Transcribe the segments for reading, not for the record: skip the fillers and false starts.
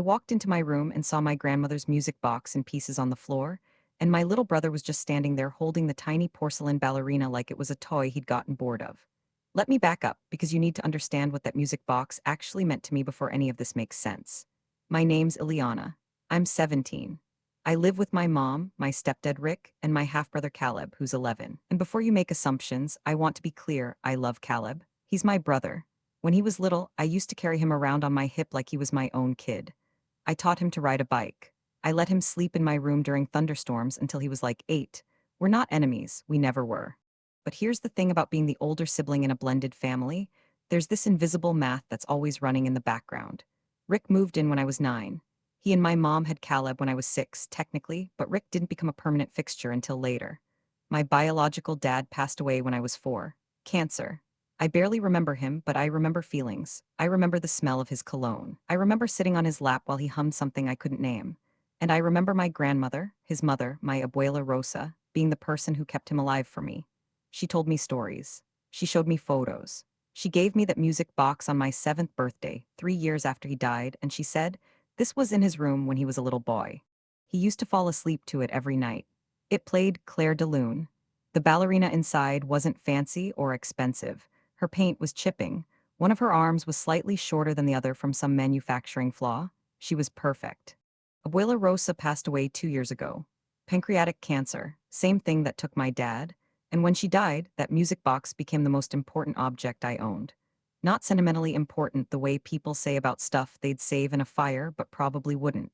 walked into my room and saw my grandmother's music box in pieces on the floor, and my little brother was just standing there holding the tiny porcelain ballerina like it was a toy he'd gotten bored of. Let me back up, because you need to understand what that music box actually meant to me before any of this makes sense. My name's Ileana. I'm 17. I live with my mom, my stepdad Rick, and my half-brother Caleb, who's 11. And before you make assumptions, I want to be clear, I love Caleb. He's my brother. When he was little, I used to carry him around on my hip like he was my own kid. I taught him to ride a bike. I let him sleep in my room during thunderstorms until he was like 8. We're not enemies, we never were. But here's the thing about being the older sibling in a blended family. There's this invisible math that's always running in the background. Rick moved in when I was 9. He and my mom had Caleb when I was 6, technically, but Rick didn't become a permanent fixture until later. My biological dad passed away when I was 4. Cancer. I barely remember him, but I remember feelings. I remember the smell of his cologne. I remember sitting on his lap while he hummed something I couldn't name. And I remember my grandmother, his mother, my abuela Rosa, being the person who kept him alive for me. She told me stories. She showed me photos. She gave me that music box on my 7th birthday, 3 years after he died, and she said, this was in his room when he was a little boy. He used to fall asleep to it every night. It played Claire de Lune. The ballerina inside wasn't fancy or expensive. Her paint was chipping. One of her arms was slightly shorter than the other from some manufacturing flaw. She was perfect. Abuela Rosa passed away 2 years ago. Pancreatic cancer, same thing that took my dad. And when she died, that music box became the most important object I owned. Not sentimentally important the way people say about stuff they'd save in a fire but probably wouldn't.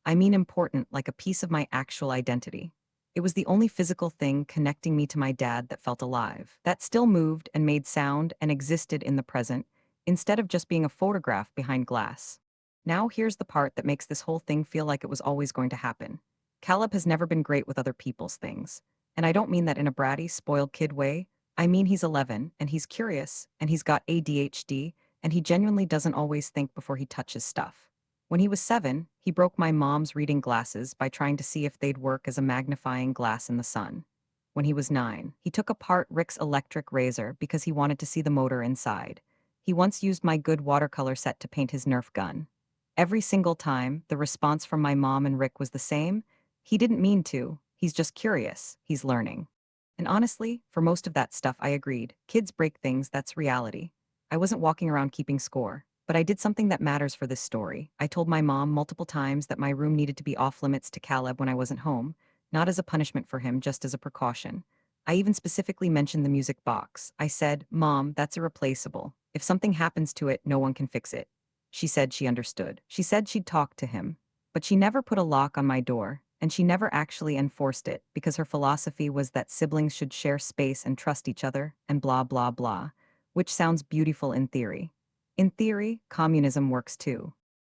I mean important like a piece of my actual identity. It was the only physical thing connecting me to my dad that felt alive, that still moved and made sound and existed in the present, instead of just being a photograph behind glass. Now here's the part that makes this whole thing feel like it was always going to happen. Caleb has never been great with other people's things. And I don't mean that in a bratty, spoiled kid way. I mean he's 11, and he's curious, and he's got ADHD, and he genuinely doesn't always think before he touches stuff. When he was 7, he broke my mom's reading glasses by trying to see if they'd work as a magnifying glass in the sun. When he was 9, he took apart Rick's electric razor because he wanted to see the motor inside. He once used my good watercolor set to paint his Nerf gun. Every single time, the response from my mom and Rick was the same. He didn't mean to. He's just curious. He's learning. And honestly, for most of that stuff, I agreed. Kids break things, that's reality. I wasn't walking around keeping score. But I did something that matters for this story. I told my mom multiple times that my room needed to be off limits to Caleb when I wasn't home, not as a punishment for him, just as a precaution. I even specifically mentioned the music box. I said, Mom, that's irreplaceable. If something happens to it, no one can fix it. She said she understood. She said she'd talk to him. But she never put a lock on my door, and she never actually enforced it because her philosophy was that siblings should share space and trust each other, and blah blah blah, which sounds beautiful in theory. In theory, communism works too.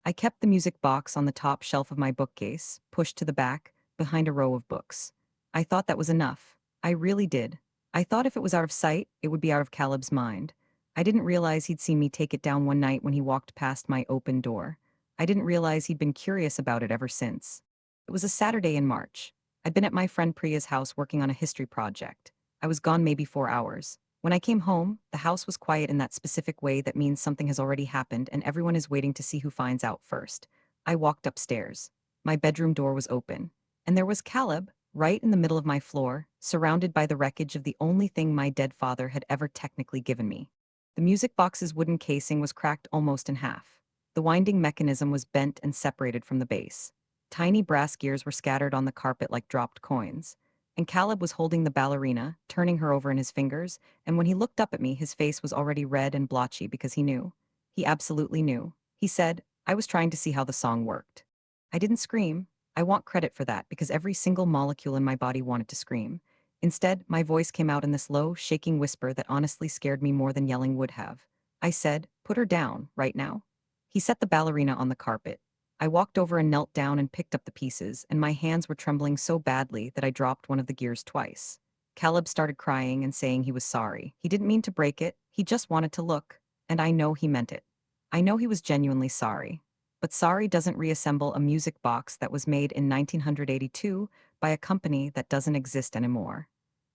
I kept the music box on the top shelf of my bookcase, pushed to the back, behind a row of books. I thought that was enough. I really did. I thought if it was out of sight, it would be out of Caleb's mind. I didn't realize he'd seen me take it down one night when he walked past my open door. I didn't realize he'd been curious about it ever since. It was a Saturday in March. I'd been at my friend Priya's house working on a history project. I was gone maybe 4 hours. When I came home, the house was quiet in that specific way that means something has already happened and everyone is waiting to see who finds out first. I walked upstairs. My bedroom door was open. And there was Caleb, right in the middle of my floor, surrounded by the wreckage of the only thing my dead father had ever technically given me. The music box's wooden casing was cracked almost in half. The winding mechanism was bent and separated from the base. Tiny brass gears were scattered on the carpet like dropped coins. And Caleb was holding the ballerina, turning her over in his fingers, and when he looked up at me, his face was already red and blotchy because he knew. He absolutely knew. He said, I was trying to see how the song worked. I didn't scream. I want credit for that because every single molecule in my body wanted to scream. Instead, my voice came out in this low, shaking whisper that honestly scared me more than yelling would have. I said, put her down, right now. He set the ballerina on the carpet. I walked over and knelt down and picked up the pieces, and my hands were trembling so badly that I dropped one of the gears twice. Caleb started crying and saying he was sorry. He didn't mean to break it, he just wanted to look, and I know he meant it. I know he was genuinely sorry. But sorry doesn't reassemble a music box that was made in 1982 by a company that doesn't exist anymore.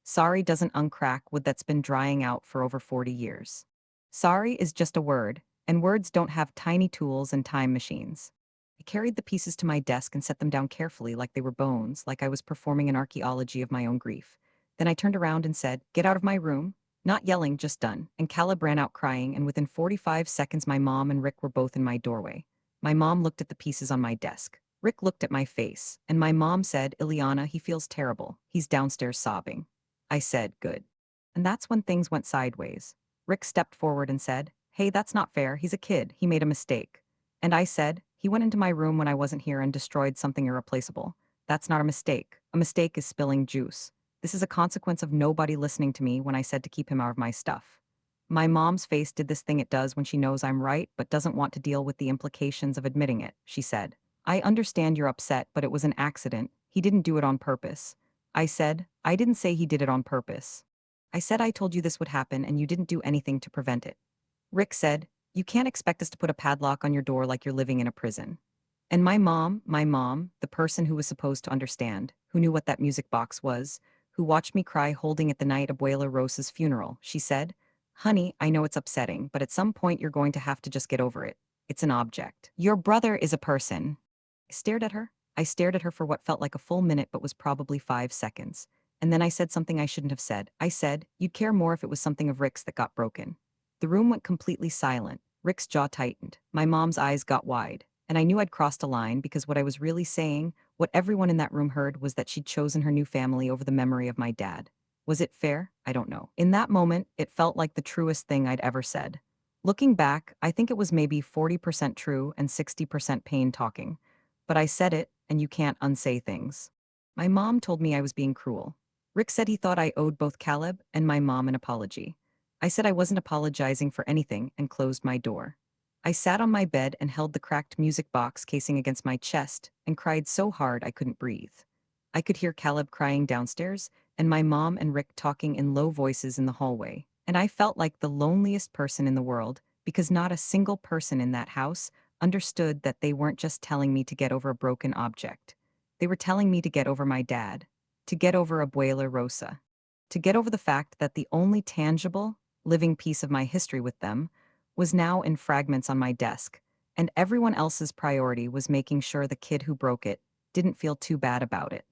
Sorry doesn't uncrack wood that's been drying out for over 40 years. Sorry is just a word, and words don't have tiny tools and time machines. I carried the pieces to my desk and set them down carefully like they were bones, like I was performing an archaeology of my own grief. Then I turned around and said, "Get out of my room." Not yelling, just done. And Caleb ran out crying, and within 45 seconds, my mom and Rick were both in my doorway. My mom looked at the pieces on my desk. Rick looked at my face, and my mom said, "Ileana, he feels terrible. He's downstairs sobbing." I said, "Good." And that's when things went sideways. Rick stepped forward and said, "Hey, that's not fair. He's a kid. He made a mistake." And I said, "He went into my room when I wasn't here and destroyed something irreplaceable. That's not a mistake. A mistake is spilling juice. This is a consequence of nobody listening to me when I said to keep him out of my stuff." My mom's face did this thing it does when she knows I'm right but doesn't want to deal with the implications of admitting it. She said, "I understand you're upset, but it was an accident. He didn't do it on purpose." I said, "I didn't say he did it on purpose. I said I told you this would happen and you didn't do anything to prevent it." Rick said, "You can't expect us to put a padlock on your door like you're living in a prison." And my mom, the person who was supposed to understand, who knew what that music box was, who watched me cry holding it the night of Abuela Rosa's funeral, she said, "Honey, I know it's upsetting, but at some point you're going to have to just get over it. It's an object. Your brother is a person." I stared at her. I stared at her for what felt like a full minute but was probably 5 seconds. And then I said something I shouldn't have said. I said, "You'd care more if it was something of Rick's that got broken." The room went completely silent. Rick's jaw tightened. My mom's eyes got wide. And I knew I'd crossed a line because what I was really saying, what everyone in that room heard, was that she'd chosen her new family over the memory of my dad. Was it fair? I don't know. In that moment, it felt like the truest thing I'd ever said. Looking back, I think it was maybe 40% true and 60% pain talking. But I said it, and you can't unsay things. My mom told me I was being cruel. Rick said he thought I owed both Caleb and my mom an apology. I said I wasn't apologizing for anything and closed my door. I sat on my bed and held the cracked music box casing against my chest and cried so hard I couldn't breathe. I could hear Caleb crying downstairs and my mom and Rick talking in low voices in the hallway, and I felt like the loneliest person in the world because not a single person in that house understood that they weren't just telling me to get over a broken object. They were telling me to get over my dad, to get over Abuela Rosa, to get over the fact that the only tangible, living piece of my history with them was now in fragments on my desk, and everyone else's priority was making sure the kid who broke it didn't feel too bad about it.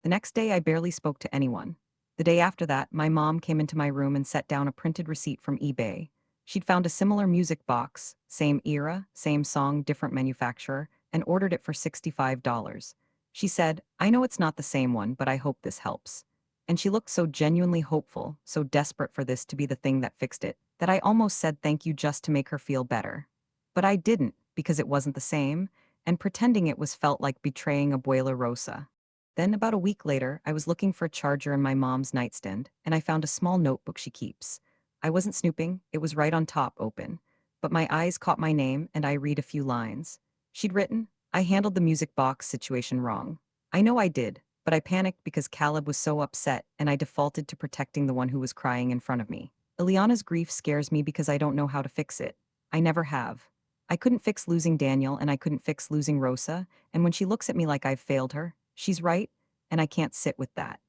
The next day, I barely spoke to anyone. The day after that, my mom came into my room and set down a printed receipt from eBay. She'd found a similar music box, same era, same song, different manufacturer, and ordered it for $65. She said, "I know it's not the same one, but I hope this helps." And she looked so genuinely hopeful, so desperate for this to be the thing that fixed it, that I almost said thank you just to make her feel better. But I didn't, because it wasn't the same, and pretending it was felt like betraying Abuela Rosa. Then, about a week later, I was looking for a charger in my mom's nightstand, and I found a small notebook she keeps. I wasn't snooping, it was right on top, open. But my eyes caught my name, and I read a few lines. She'd written, "I handled the music box situation wrong. I know I did, but I panicked because Caleb was so upset, and I defaulted to protecting the one who was crying in front of me. Ileana's grief scares me because I don't know how to fix it. I never have. I couldn't fix losing Daniel, and I couldn't fix losing Rosa, and when she looks at me like I've failed her, she's right, and I can't sit with that."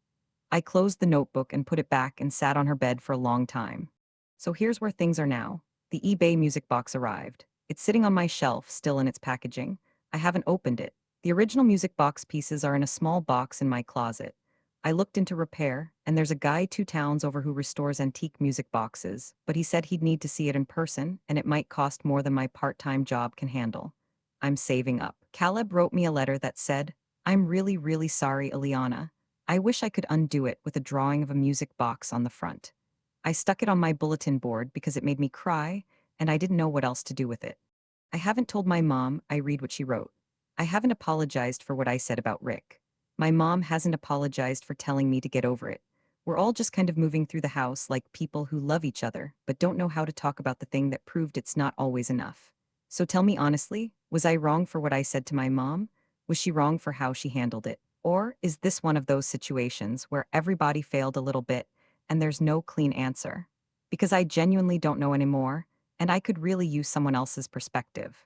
I closed the notebook and put it back and sat on her bed for a long time. So here's where things are now. The eBay music box arrived. It's sitting on my shelf, still in its packaging. I haven't opened it. The original music box pieces are in a small box in my closet. I looked into repair, and there's a guy 2 towns over who restores antique music boxes, but he said he'd need to see it in person, and it might cost more than my part-time job can handle. I'm saving up. Caleb wrote me a letter that said, "I'm really, really sorry, Ileana. I wish I could undo it with a drawing of a music box on the front." I stuck it on my bulletin board because it made me cry, and I didn't know what else to do with it. "I haven't told my mom," I read what she wrote. "I haven't apologized for what I said about Rick. My mom hasn't apologized for telling me to get over it. We're all just kind of moving through the house like people who love each other, but don't know how to talk about the thing that proved it's not always enough. So tell me honestly, was I wrong for what I said to my mom? Was she wrong for how she handled it? Or is this one of those situations where everybody failed a little bit and there's no clean answer? Because I genuinely don't know anymore, and I could really use someone else's perspective."